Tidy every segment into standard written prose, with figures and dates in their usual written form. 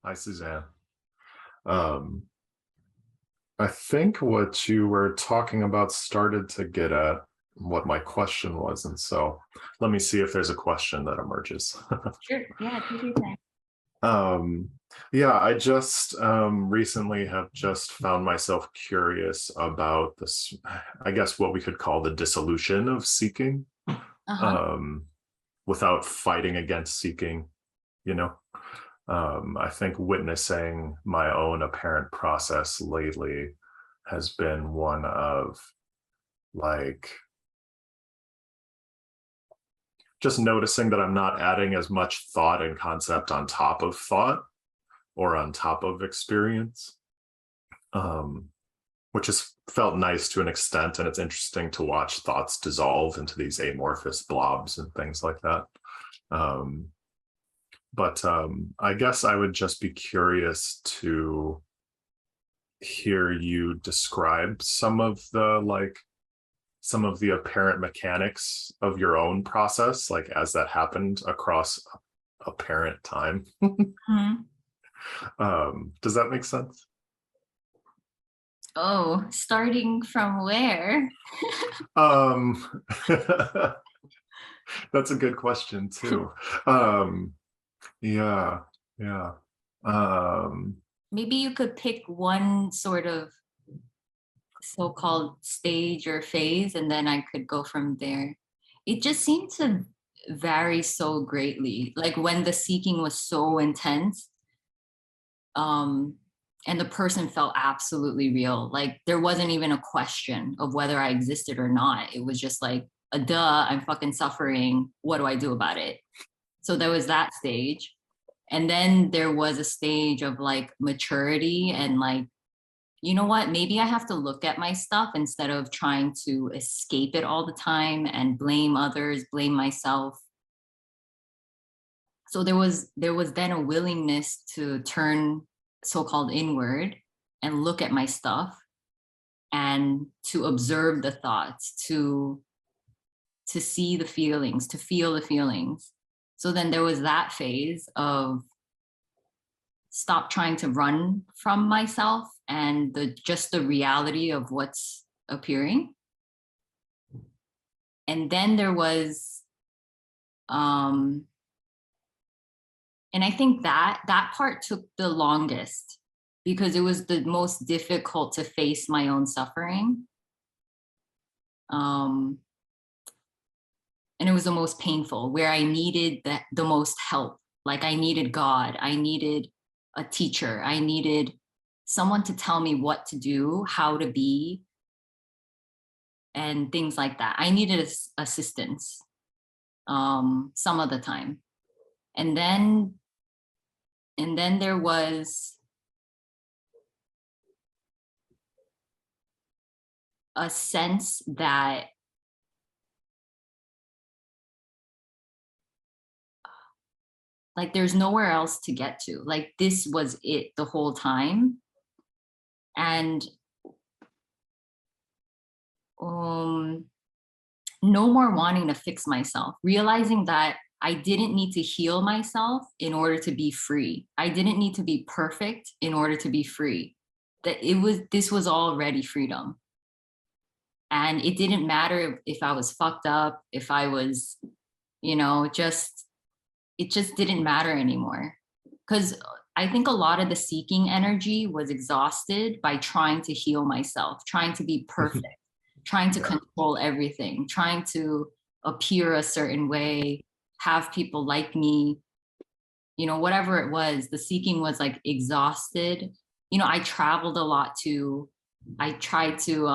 Hi, Suzanne. Um, I think what you were talking about started to get at what my question was. And so let me see if there's a question that emerges. Sure. Yeah, take your time. um, yeah, I just recently have just found myself curious about this, I guess what we could call the dissolution of seeking, Uh-huh. um, without fighting against seeking, you know? I think witnessing my own apparent process lately has been one of like just noticing that I'm not adding as much thought and concept on top of thought or on top of experience, um, which has felt nice to an extent. And it's interesting to watch thoughts dissolve into these amorphous blobs and things like that. Um, but I guess I would just be curious to hear you describe some of the apparent mechanics of your own process, like as that happened across apparent time. Mhm. Does that make sense? Oh, starting from where? Um, that's a good question too. Um, yeah, yeah. Um, Maybe you could pick one sort of so-called stage or phase, and then I could go from there. It just seemed to vary so greatly. Like when the seeking was so intense, um, and the person felt absolutely real. Like there wasn't even a question of whether I existed or not. It was just like, a duh, I'm fucking suffering. What do I do about it? So there was that stage. And then there was a stage of like maturity and like, you know what, maybe I have to look at my stuff instead of trying to escape it all the time and blame others, blame myself. So there was then a willingness to turn so-called inward and look at my stuff and to observe the thoughts, to see the feelings, to feel the feelings. So then there was that phase of stop trying to run from myself and just the reality of what's appearing. And then there was um and I think that part took the longest because it was the most difficult to face my own suffering. Um and it was the most painful where I needed the most help. Like I needed God, I needed a teacher, I needed someone to tell me what to do, how to be, and things like that. I needed assistance some of the time. And then there was a sense that like there's nowhere else to get to. Like this was it the whole time. And um no more wanting to fix myself, realizing that I didn't need to heal myself in order to be free. I didn't need to be perfect in order to be free. That this was already freedom. And it didn't matter if I was fucked up, if I was, just it just didn't matter anymore. Because I think a lot of the seeking energy was exhausted by trying to heal myself, trying to be perfect, trying to yeah. control everything, trying to appear a certain way, have people like me, whatever it was. The seeking was like exhausted. I traveled a lot too. I tried to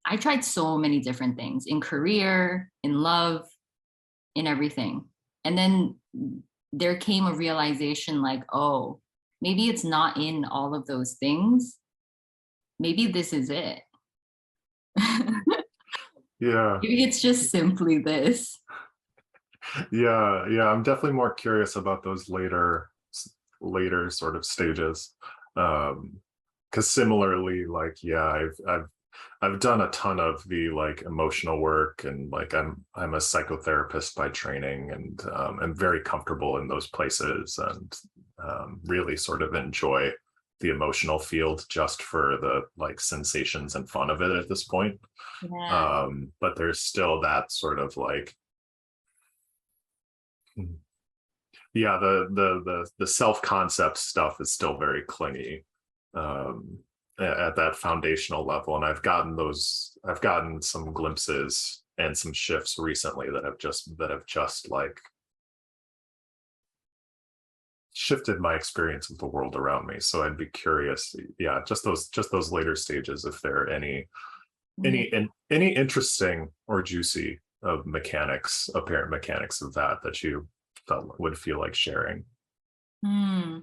I tried so many different things in career, in love, in everything. And then there came a realization like, oh, maybe it's not in all of those things. Maybe this is it. Yeah. Maybe it's just simply this. Yeah. Yeah. I'm definitely more curious about those later sort of stages. Because similarly, like, yeah, I've done a ton of the like emotional work, and like I'm a psychotherapist by training, and I'm very comfortable in those places, and really sort of enjoy the emotional field just for the like sensations and fun of it at this point. Yeah. But there's still that sort of like, yeah, the self-concept stuff is still very clingy um, at that foundational level, and I've gotten some glimpses and some shifts recently that have just like shifted my experience of the world around me. So I'd be curious, yeah, just those later stages, if there are Yeah. any interesting or juicy of mechanics, apparent mechanics of that you felt would feel like sharing. Hmm.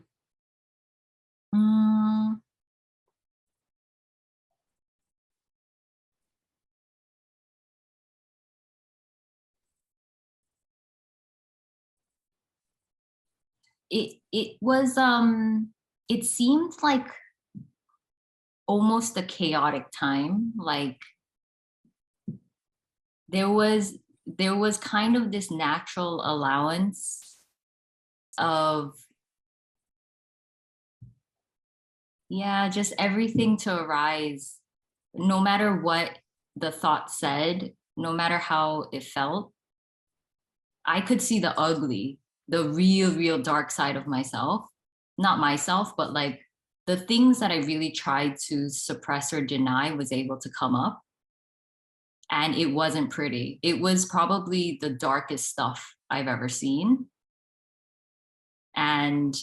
Mm, it seemed like almost a chaotic time. Like there was there was kind of this natural allowance of, yeah, just everything to arise, no matter what the thought said, no matter how it felt. I could see the ugly, the real dark side of myself. Not myself, but like the things that I really tried to suppress or deny was able to come up. And it wasn't pretty. It was probably the darkest stuff I've ever seen. And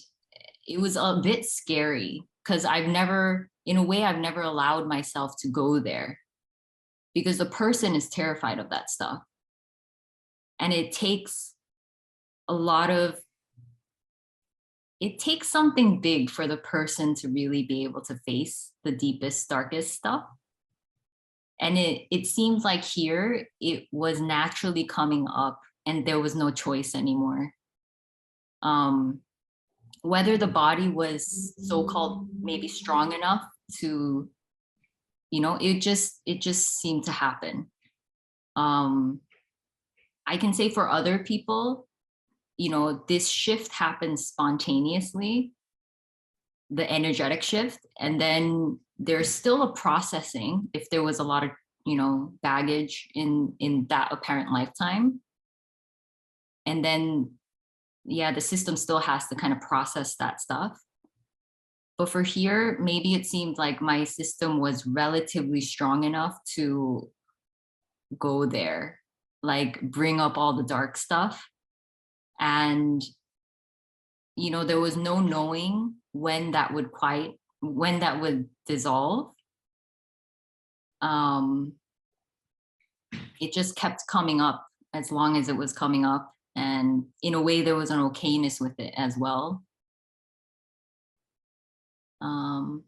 it was a bit scary because in a way, I've never allowed myself to go there because the person is terrified of that stuff. And a lot of, it takes something big for the person to really be able to face the deepest, darkest stuff. And it seems like here it was naturally coming up and there was no choice anymore. Um, whether the body was so-called maybe strong enough to, it just seemed to happen. um I can say for other people, this shift happens spontaneously, the energetic shift, and then there's still a processing if there was a lot of baggage in that apparent lifetime. And then yeah, the system still has to kind of process that stuff. But for here, maybe it seemed like my system was relatively strong enough to go there, like bring up all the dark stuff. And, there was no knowing when that would dissolve. Um, it just kept coming up as long as it was coming up. And in a way, there was an okayness with it as well. Um,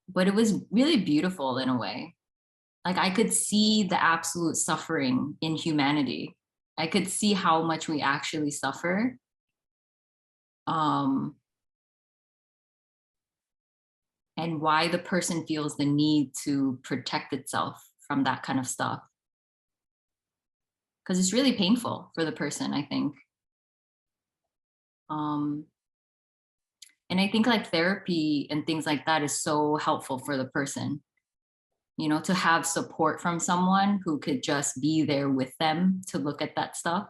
but it was really beautiful in a way. Like I could see the absolute suffering in humanity. I could see how much we actually suffer. Um, and why the person feels the need to protect itself from that kind of stuff. Because it's really painful for the person, I think. Um, and I think like therapy and things like that is so helpful for the person, to have support from someone who could just be there with them to look at that stuff.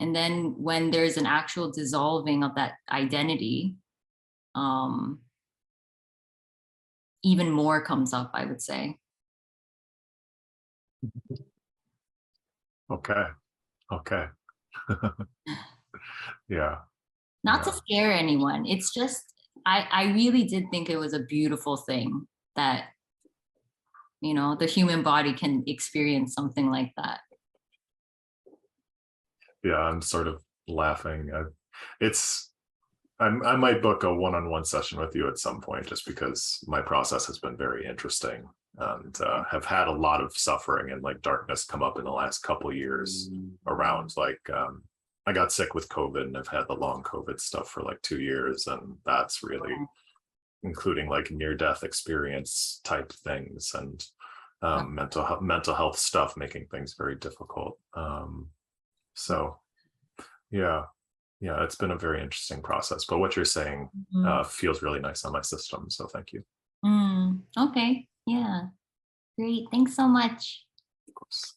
And then when there's an actual dissolving of that identity, um, even more comes up, I would say. Okay. Okay. Yeah. Not to Yeah. scare anyone. It's just, I really did think it was a beautiful thing that, the human body can experience something like that. Yeah. I'm sort of laughing. It's I might book a one-on-one session with you at some point, just because my process has been very interesting and have had a lot of suffering and like darkness come up in the last couple of years around like I got sick with COVID and I've had the long COVID stuff for like 2 years, and that's really including like near-death experience type things. And mental health stuff making things very difficult. So yeah, it's been a very interesting process. But what you're saying Mhm. feels really nice on my system. So thank you. Okay. Yeah. Great. Thanks so much. Of course.